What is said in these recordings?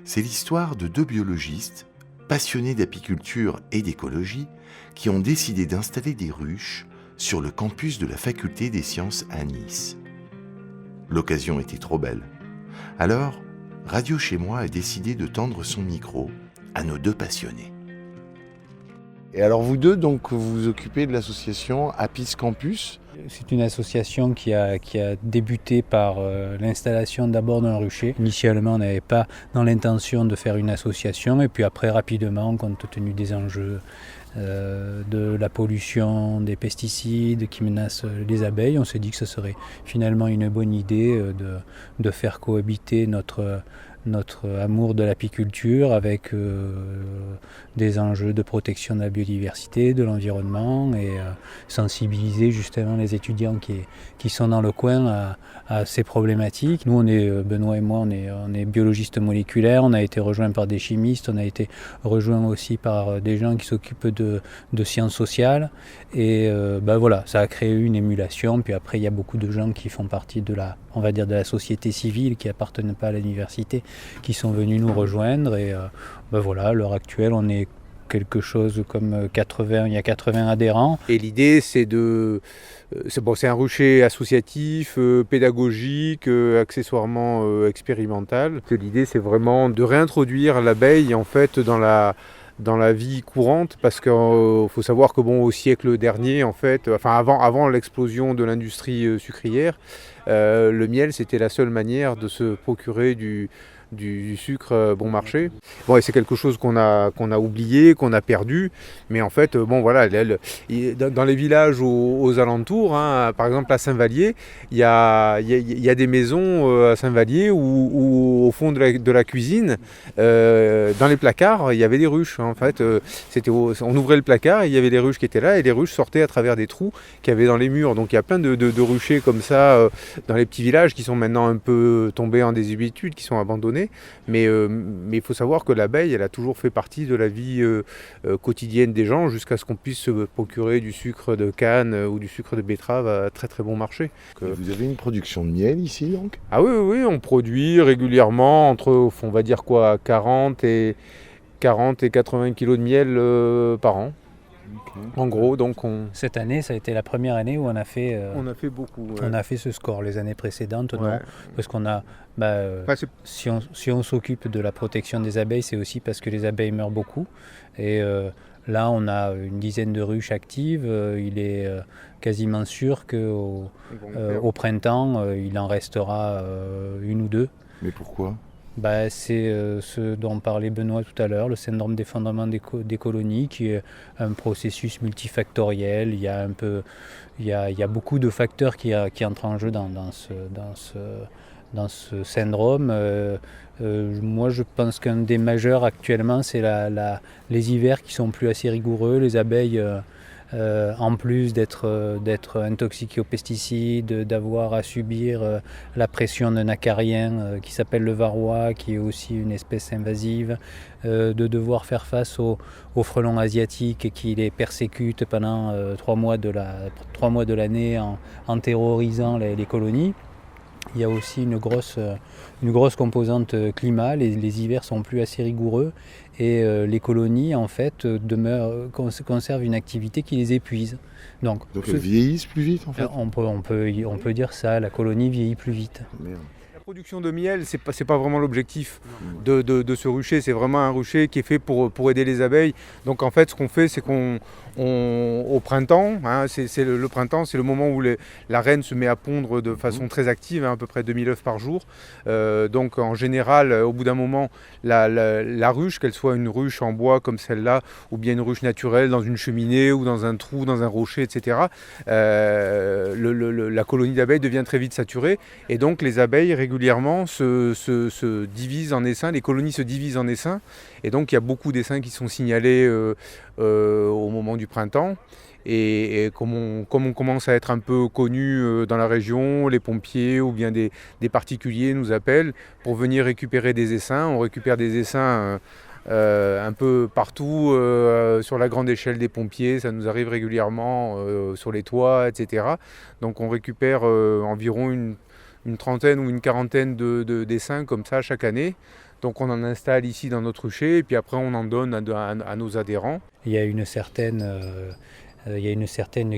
C'est l'histoire de deux biologistes, passionnés d'apiculture et d'écologie, qui ont décidé d'installer des ruches sur le campus de la faculté des sciences à Nice. L'occasion était trop belle. Alors, Radio Chez Moi a décidé de tendre son micro à nos deux passionnés. Et alors vous deux, donc, vous vous occupez de l'association Apis Campus. C'est une association qui a débuté par l'installation d'abord d'un rucher. Initialement, on n'avait pas dans l'intention de faire une association et puis après, rapidement, compte tenu des enjeux de la pollution, des pesticides qui menacent les abeilles, on s'est dit que ce serait finalement une bonne idée de faire cohabiter notre amour de l'apiculture avec des enjeux de protection de la biodiversité, de l'environnement et sensibiliser justement les étudiants qui sont dans le coin à ces problématiques. Nous, Benoît et moi, on est biologistes moléculaires, on a été rejoints par des chimistes, on a été rejoints aussi par des gens qui s'occupent de sciences sociales et voilà, ça a créé une émulation. Puis après, il y a beaucoup de gens qui font partie de la société civile, qui appartiennent pas à l'université, qui sont venus nous rejoindre et voilà, à l'heure actuelle on est quelque chose comme 80, il y a 80 adhérents. Et l'idée c'est c'est un rucher associatif, pédagogique, accessoirement expérimental. L'idée c'est vraiment de réintroduire l'abeille en fait dans la vie courante, parce qu'il faut savoir que au siècle dernier, en fait, avant l'explosion de l'industrie sucrière, le miel c'était la seule manière de se procurer du sucre bon marché. Et c'est quelque chose qu'on a oublié, qu'on a perdu, mais en fait, dans les villages aux alentours, par exemple à Saint-Vallier, il y a des maisons à Saint-Vallier où au fond de la cuisine, dans les placards, il y avait des ruches. En fait, on ouvrait le placard et il y avait des ruches qui étaient là, et les ruches sortaient à travers des trous qu'il y avait dans les murs. Donc il y a plein de ruchers comme ça dans les petits villages qui sont maintenant un peu tombés en désuétude, qui sont abandonnés. Mais il faut savoir que l'abeille, elle a toujours fait partie de la vie quotidienne des gens, jusqu'à ce qu'on puisse se procurer du sucre de canne ou du sucre de betterave à très très bon marché. Vous avez une production de miel ici donc ? Ah oui, on produit régulièrement entre, on va dire 40 et 80 kilos de miel par an. Okay. En gros, donc cette année, ça a été la première année où on a fait beaucoup. Ouais. On a fait ce score. Les années précédentes, non, parce qu'on a. Si on s'occupe de la protection des abeilles, c'est aussi parce que les abeilles meurent beaucoup. Et là, on a une dizaine de ruches actives. Il est quasiment sûr qu'au printemps, il en restera une ou deux. Mais pourquoi ? C'est ce dont parlait Benoît tout à l'heure, le syndrome d'effondrement des colonies, qui est un processus multifactoriel. Il y a beaucoup de facteurs qui entrent en jeu dans ce syndrome. Moi, je pense qu'un des majeurs actuellement, c'est les hivers qui sont plus assez rigoureux. Les abeilles, en plus d'être intoxiquées aux pesticides, d'avoir à subir la pression d'un acarien qui s'appelle le varroa, qui est aussi une espèce invasive, de devoir faire face aux frelons asiatiques qui les persécutent pendant 3 mois de l'année en terrorisant les colonies. Il y a aussi une grosse composante climat. Les hivers sont plus assez rigoureux et les colonies en fait conservent une activité qui les épuise. Donc elles vieillissent plus vite en fait. On peut dire ça, la colonie vieillit plus vite. Merde. La production de miel, c'est pas vraiment l'objectif de ce rucher. C'est vraiment un rucher qui est fait pour aider les abeilles. Donc en fait, ce qu'on fait, c'est au printemps, le printemps, c'est le moment où la reine se met à pondre de façon très active, à peu près 2000 œufs par jour. Donc en général, au bout d'un moment, la ruche, qu'elle soit une ruche en bois comme celle-là, ou bien une ruche naturelle dans une cheminée ou dans un trou, dans un rocher, etc., la colonie d'abeilles devient très vite saturée. Et donc les abeilles régulièrement se divisent en essaims, les colonies se divisent en essaims. Et donc il y a beaucoup d'essaims qui sont signalés au moment du printemps. Et comme on commence à être un peu connu dans la région, les pompiers ou bien des particuliers nous appellent pour venir récupérer des essaims. On récupère des essaims un peu partout sur la grande échelle des pompiers. Ça nous arrive régulièrement sur les toits, etc. Donc on récupère environ une trentaine ou une quarantaine d'essaims comme ça chaque année. Donc on en installe ici dans notre rucher et puis après on en donne à nos adhérents. Il y a une certaine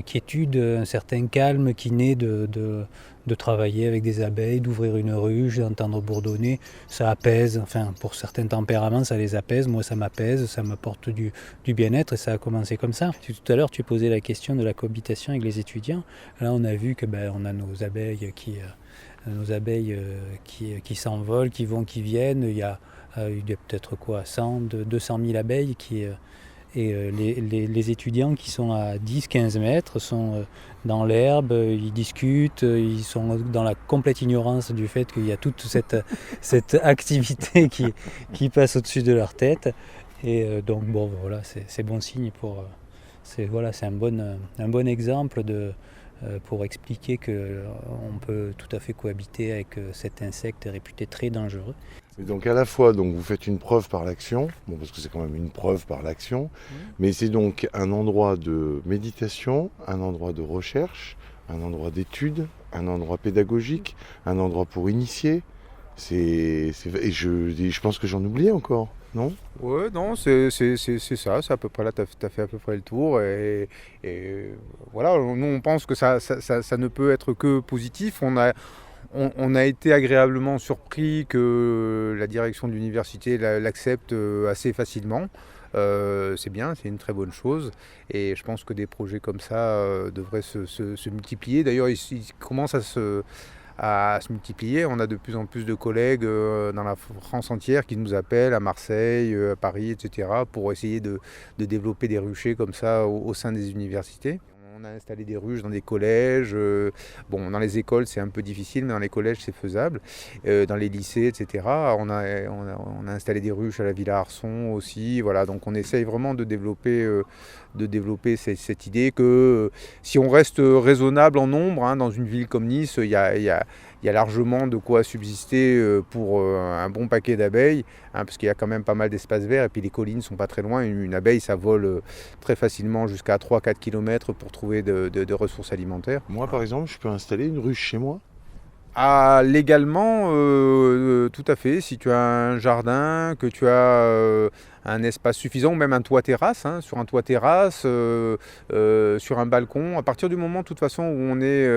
quiétude, un certain calme qui naît de travailler avec des abeilles, d'ouvrir une ruche, d'entendre bourdonner. Ça apaise, enfin pour certains tempéraments ça les apaise, moi ça m'apaise, ça m'apporte du bien-être et ça a commencé comme ça. Tout à l'heure tu posais la question de la cohabitation avec les étudiants. Là on a vu que on a nos abeilles qui s'envolent, qui vont, qui viennent. Il y a peut-être 100, 200 000 abeilles les étudiants qui sont à 10-15 mètres sont dans l'herbe, ils discutent, ils sont dans la complète ignorance du fait qu'il y a toute cette activité qui passe au-dessus de leur tête. Et donc voilà, c'est bon signe c'est un bon exemple pour expliquer qu'on peut tout à fait cohabiter avec cet insecte réputé très dangereux. Et donc à la fois, vous faites une preuve par l'action, parce que c'est quand même une preuve par l'action, mais c'est donc un endroit de méditation, un endroit de recherche, un endroit d'étude, un endroit pédagogique, un endroit pour initier. Et je pense que j'en oubliais encore, non ? Ouais, non, c'est ça, c'est à peu près là, t'as fait à peu près le tour. Et voilà, nous on pense que ça ne peut être que positif. On a été agréablement surpris que la direction de l'université l'accepte assez facilement. C'est bien, c'est une très bonne chose. Et je pense que des projets comme ça devraient se multiplier. D'ailleurs, ils commencent à se multiplier. On a de plus en plus de collègues dans la France entière qui nous appellent à Marseille, à Paris, etc. pour essayer de développer des ruchers comme ça au sein des universités. On a installé des ruches dans des collèges. Dans les écoles, c'est un peu difficile, mais dans les collèges, c'est faisable. Dans les lycées, etc. On a installé des ruches à la Villa Arson aussi. Voilà, donc on essaye vraiment de développer cette idée que si on reste raisonnable en nombre, dans une ville comme Nice, il y a largement de quoi subsister pour un bon paquet d'abeilles, parce qu'il y a quand même pas mal d'espaces verts et puis les collines sont pas très loin. Une abeille, ça vole très facilement jusqu'à 3-4 km pour trouver de ressources alimentaires. Moi, par exemple, je peux installer une ruche chez moi ? Légalement, tout à fait. Si tu as un jardin, que tu as un espace suffisant, ou même un toit terrasse, sur un toit terrasse, sur un balcon, à partir du moment de toute façon où on est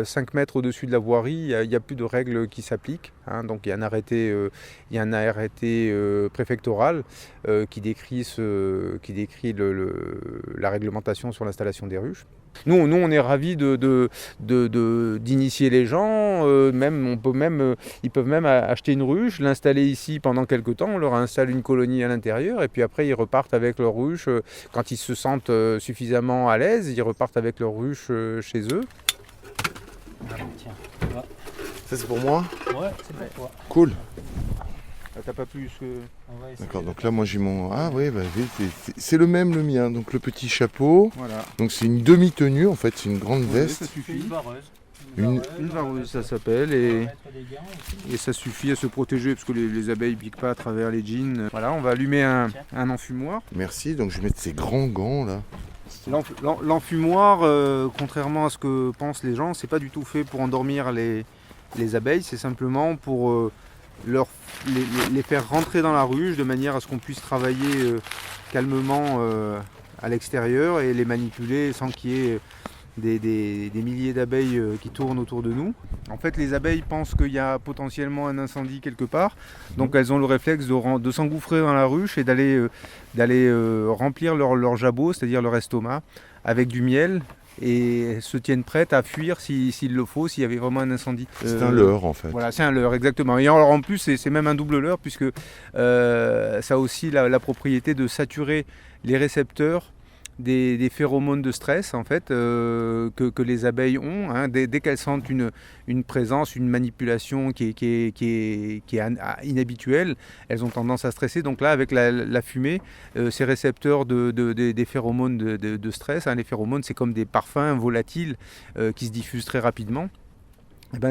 5 mètres au-dessus de la voirie, il n'y a plus de règles qui s'appliquent. Donc il y a un arrêté préfectoral qui décrit la réglementation sur l'installation des ruches. Nous, on est ravis d'initier les gens. Ils peuvent même acheter une ruche, l'installer ici pendant quelques temps. On leur installe une colonie à l'intérieur et puis après ils repartent avec leur ruche. Quand ils se sentent suffisamment à l'aise, ils repartent avec leur ruche chez eux. Tiens. Ça c'est pour moi ? Ouais, c'est pour toi. Cool. T'as pas plus que... D'accord, donc là moi j'ai mon... Ah oui, c'est le même le mien, donc le petit chapeau. Voilà. Donc c'est une demi-tenue en fait, c'est une grande veste. Ça suffit. Une vareuse, ça s'appelle, et ça suffit à se protéger parce que les abeilles piquent pas à travers les jeans. Voilà, on va allumer un enfumoir. Merci, donc je vais mettre ces grands gants là. L'enfumoir, contrairement à ce que pensent les gens, c'est pas du tout fait pour endormir les abeilles, c'est simplement pour les faire rentrer dans la ruche de manière à ce qu'on puisse travailler calmement à l'extérieur et les manipuler sans qu'il y ait des milliers d'abeilles qui tournent autour de nous. En fait, les abeilles pensent qu'il y a potentiellement un incendie quelque part, donc elles ont le réflexe de s'engouffrer dans la ruche et d'aller remplir leur jabot, c'est-à-dire leur estomac, avec du miel, et se tiennent prêtes à fuir s'il le faut, s'il y avait vraiment un incendie. C'est un leurre en fait. Voilà, c'est un leurre, exactement. Et alors en plus, c'est même un double leurre, puisque ça a aussi la propriété de saturer les récepteurs des phéromones de stress en fait que les abeilles ont. Dès qu'elles sentent une présence, une manipulation qui est inhabituelle, elles ont tendance à stresser. Donc là, avec la fumée, ces récepteurs des phéromones de stress, les phéromones, c'est comme des parfums volatiles qui se diffusent très rapidement.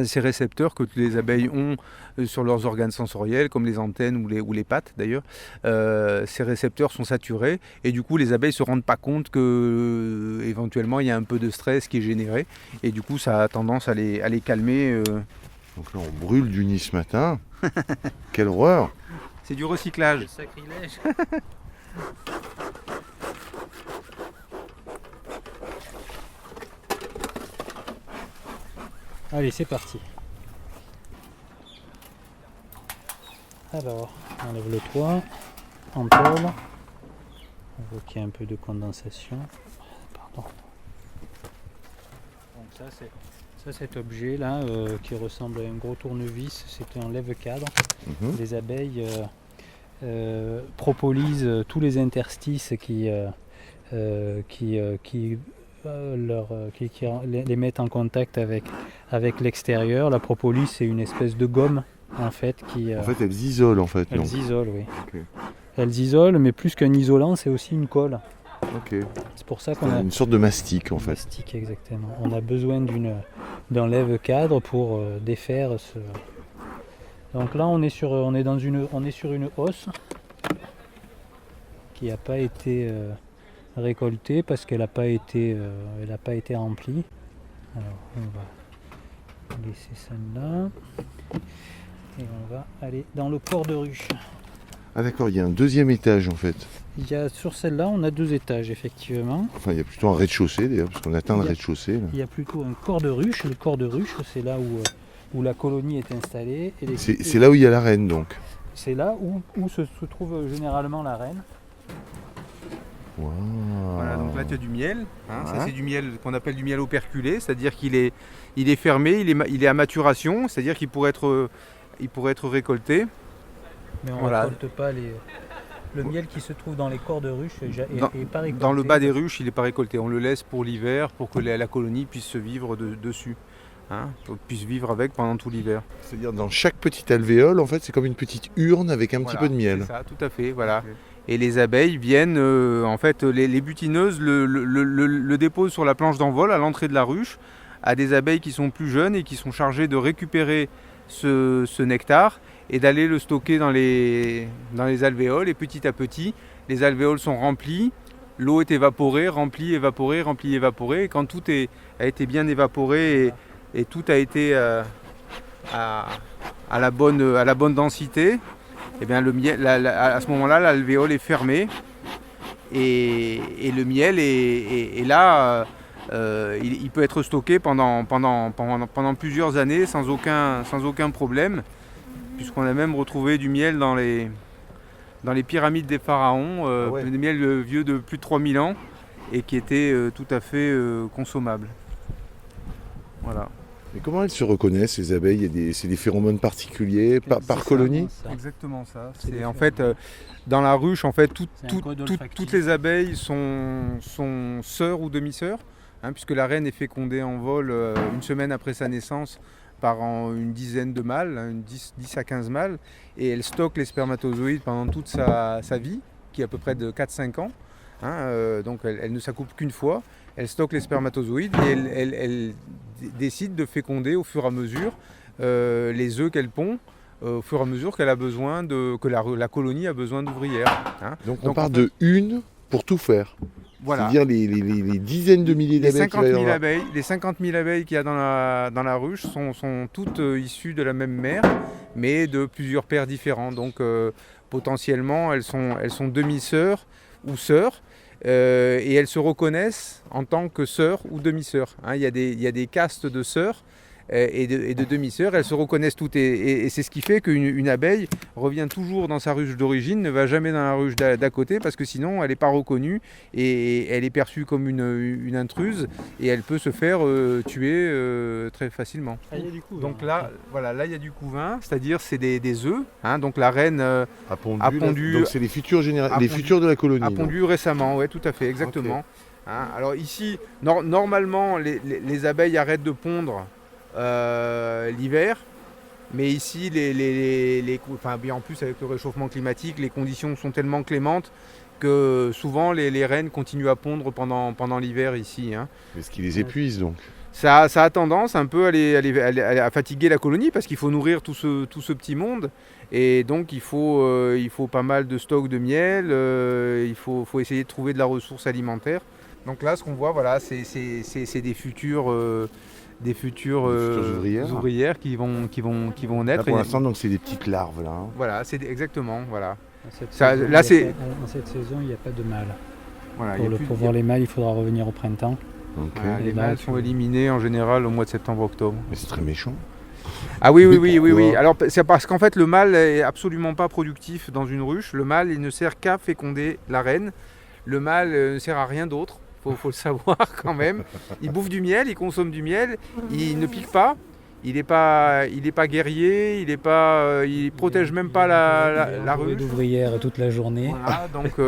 Ces récepteurs que les abeilles ont sur leurs organes sensoriels, comme les antennes ou les pattes d'ailleurs, ces récepteurs sont saturés et du coup les abeilles ne se rendent pas compte qu'éventuellement il y a un peu de stress qui est généré et du coup ça a tendance à les calmer. Donc là on brûle du nid ce matin. Quelle horreur! C'est du recyclage. Sacrilège. Allez, c'est parti. Alors, on enlève le toit en tôle. On voit qu'il y a un peu de condensation. Pardon. Donc ça, cet objet là qui ressemble à un gros tournevis, c'est un lève-cadre. Les abeilles propolisent tous les interstices qui les mettent en contact avec l'extérieur. La propolis, c'est une espèce de gomme en fait qui. En fait, elles isolent en fait. Elles non isolent, oui. Ok. Elles isolent, mais plus qu'un isolant, c'est aussi une colle. Ok. C'est pour ça qu'on a Une sorte de mastic en fait. mastic, exactement. On a besoin d'un lève-cadre pour défaire ce. Donc là, on est sur une hausse qui n'a pas été récoltée parce qu'elle n'a pas été remplie. Alors on va laisser celle-là et on va aller dans le corps de ruche. Ah d'accord, il y a un deuxième étage en fait. Sur celle-là, on a 2 étages effectivement. Enfin, il y a plutôt un rez-de-chaussée d'ailleurs, parce qu'on atteint le rez-de-chaussée. Là. Il y a plutôt un corps de ruche. Le corps de ruche, c'est là où la colonie est installée. Et C'est là où il y a la reine donc. C'est là où se trouve généralement la reine. Wow. Voilà, donc là tu as du miel. Ça Ouais. c'est du miel qu'on appelle du miel operculé, c'est-à-dire qu'il est fermé, il est à maturation, c'est-à-dire qu'il pourrait être récolté. Mais on ne Voilà. récolte pas le miel qui se trouve dans les corps de ruche est pas récolté. Dans le bas des ruches, il n'est pas récolté. On le laisse pour l'hiver, pour que la colonie puisse se vivre dessus. Puisse vivre avec pendant tout l'hiver. C'est-à-dire dans chaque petite alvéole, en fait, c'est comme une petite urne avec un petit peu de miel. C'est ça, tout à fait, voilà. Okay. Et les abeilles viennent, en fait, les butineuses le déposent sur la planche d'envol à l'entrée de la ruche à des abeilles qui sont plus jeunes et qui sont chargées de récupérer ce nectar et d'aller le stocker dans les alvéoles. Et petit à petit, les alvéoles sont remplies, l'eau est évaporée, remplie, évaporée, remplie, évaporée. Et quand tout a été bien évaporé et tout a été à la bonne densité, et bien le miel, à ce moment-là, l'alvéole est fermée et le miel est là. Il peut être stocké pendant plusieurs années sans aucun problème, puisqu'on a même retrouvé du miel dans les pyramides des pharaons, du miel vieux de plus de 3000 ans et qui était tout à fait consommable. Voilà. Mais comment elles se reconnaissent, ces abeilles? C'est des phéromones particuliers par colonie? Exactement ça. C'est en fait dans la ruche, en fait, toutes les abeilles sont sœurs ou demi-sœurs, puisque la reine est fécondée en vol une semaine après sa naissance par une dizaine de mâles, 10 à 15 mâles, et elle stocke les spermatozoïdes pendant toute sa vie, qui est à peu près de 4-5 ans. Donc elle ne s'accouple qu'une fois. Elle stocke les spermatozoïdes et elle décide de féconder au fur et à mesure les œufs qu'elle pond, au fur et à mesure qu'elle a besoin que la colonie a besoin d'ouvrières. Donc on part de une pour tout faire. Voilà. C'est-à-dire les dizaines de milliers d'abeilles qu'il va y avoir. Les 50 000 abeilles qu'il y a dans la ruche sont toutes issues de la même mère, mais de plusieurs pères différents. Donc potentiellement elles sont demi-sœurs ou sœurs. Et elles se reconnaissent en tant que sœurs ou demi-sœurs. Il y a des castes de sœurs et de demi-sœurs. Elles se reconnaissent toutes et c'est ce qui fait qu'une abeille revient toujours dans sa ruche d'origine, ne va jamais dans la ruche d'à côté parce que sinon elle n'est pas reconnue et elle est perçue comme une intruse et elle peut se faire tuer très facilement. Ah, il y a du couvain. Donc là, voilà, là il y a du couvain, c'est-à-dire c'est des œufs. Donc la reine a pondu. Donc c'est les futurs de la colonie. A pondu récemment, oui, tout à fait, exactement. Okay. Alors ici, normalement les abeilles arrêtent de pondre l'hiver, mais ici bien en plus avec le réchauffement climatique, les conditions sont tellement clémentes que souvent les reines continuent à pondre pendant l'hiver ici. Mais ce qui les épuise donc. Ça a tendance un peu à fatiguer la colonie parce qu'il faut nourrir tout ce petit monde et donc il faut pas mal de stocks de miel, il faut essayer de trouver de la ressource alimentaire. Donc là ce qu'on voit, voilà, c'est des futurs des futures ouvrières. ouvrières qui vont Là, naître. pour l'instant, donc c'est des petites larves là. Hein. Voilà, c'est exactement, voilà. Dans cette saison, il n'y a pas de mâles. Voilà, Pour voir les mâles, il faudra revenir au printemps. Ok. Voilà, les Et là, mâles sont éliminés en général au mois de septembre-octobre. Mais c'est très méchant. Ah oui. pourquoi Alors c'est parce qu'en fait le mâle est absolument pas productif dans une ruche. Le mâle il ne sert qu'à féconder la reine. Le mâle ne sert à rien d'autre. Faut le savoir quand même. Il bouffe du miel, il consomme du miel. Il ne pique pas. Il n'est pas guerrier. Il protège même pas la ruche. D'ouvrières toute la journée. Voilà, donc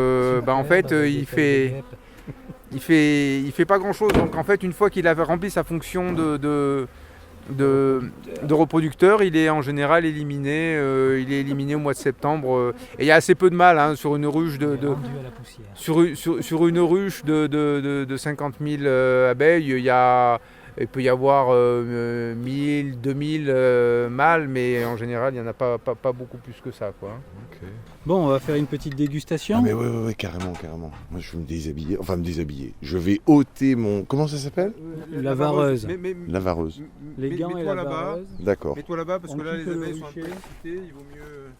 en fait il fait pas grand chose. Donc en fait une fois qu'il a rempli sa fonction de reproducteur, il est en général éliminé. Il est éliminé au mois de septembre. Et il y a assez peu de mâles hein, sur une ruche sur une ruche de 50 000 abeilles. Il peut y avoir 1000, 2000 mâles, mais en général, il n'y en a pas beaucoup plus que ça. Quoi. Okay. Bon, on va faire une petite dégustation. Ah mais ouais, carrément. Moi, je vais me déshabiller. Je vais ôter mon... Comment ça s'appelle ? La vareuse. La vareuse. Les gants et la vareuse. D'accord. Mets-toi là-bas, parce que là, les quitte le abeilles sont un peu rucher. excitées. Il vaut mieux...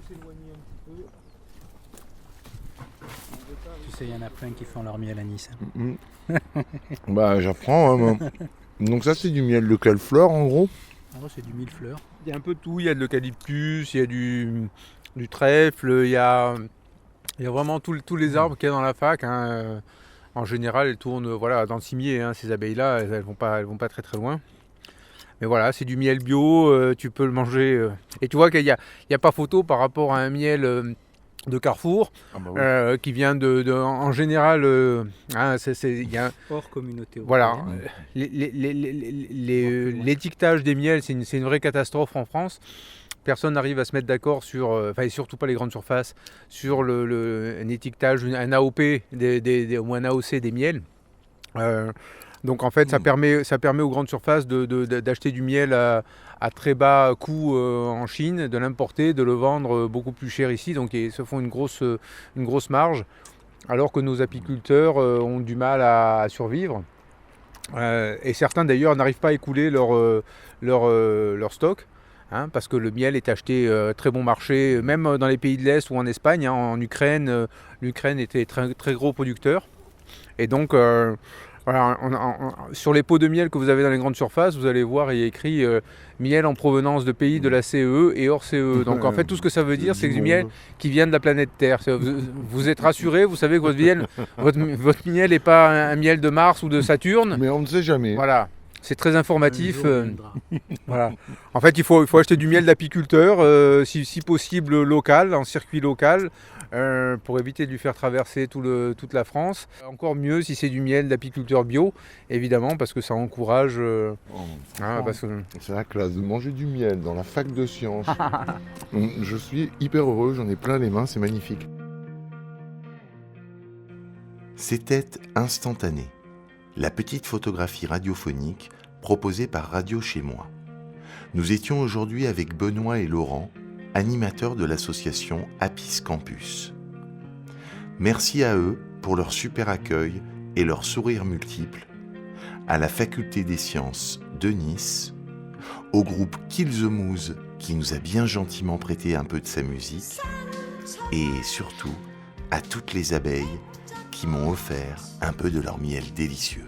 s'éloigner un petit peu. Tu sais, il y en a plein qui font leur miel à Nice. Bah, j'apprends. Hein, moi. Donc ça, c'est du miel de quelle fleur, en gros ? Alors, c'est du millefleur. Il y a un peu de tout. Il y a de l'eucalyptus, il y a du trèfle, il y a vraiment tous les arbres qu'il y a dans la fac. Hein. En général, elles tournent dans le cimier. Hein, ces abeilles-là, elles vont pas très très loin. Mais voilà, c'est du miel bio, tu peux le manger. Et tu vois qu'il n'y a pas photo par rapport à un miel de Carrefour, qui vient en général, il y a hors communauté. Voilà, l'étiquetage des miels, c'est une vraie catastrophe en France. Personne n'arrive à se mettre d'accord sur, et surtout pas les grandes surfaces, sur un étiquetage, un AOP ou un AOC des miels. Donc en fait, ça permet aux grandes surfaces d'acheter du miel à très bas coût en Chine, de l'importer, de le vendre beaucoup plus cher ici. Donc ils se font une grosse marge, alors que nos apiculteurs ont du mal à survivre. Et certains d'ailleurs n'arrivent pas à écouler leur stock. Hein, parce que le miel est acheté très bon marché, même dans les pays de l'Est ou en Espagne. Hein, en Ukraine, l'Ukraine était très, très gros producteur. Et donc, sur les pots de miel que vous avez dans les grandes surfaces, vous allez voir, il y a écrit miel en provenance de pays de la CE et hors CE. Donc en fait, tout ce que ça veut dire, c'est que du miel qui vient de la planète Terre. Vous êtes rassurés, vous savez que votre miel n'est pas un miel de Mars ou de Saturne. Mais on ne sait jamais. Voilà. C'est très informatif. Voilà. En fait, il faut acheter du miel d'apiculteur, si possible local, en circuit local, pour éviter de lui faire traverser toute la France. Encore mieux si c'est du miel d'apiculteur bio, évidemment, parce que ça encourage... C'est la classe de manger du miel dans la fac de sciences. Je suis hyper heureux, j'en ai plein les mains, c'est magnifique. C'était Instantané, la petite photographie radiophonique proposée par Radio Chez Moi. Nous étions aujourd'hui avec Benoît et Laurent, animateurs de l'association Apis Campus. Merci à eux pour leur super accueil et leur sourire multiple, à la Faculté des Sciences de Nice, au groupe Kill the Moose qui nous a bien gentiment prêté un peu de sa musique, et surtout à toutes les abeilles qui m'ont offert un peu de leur miel délicieux.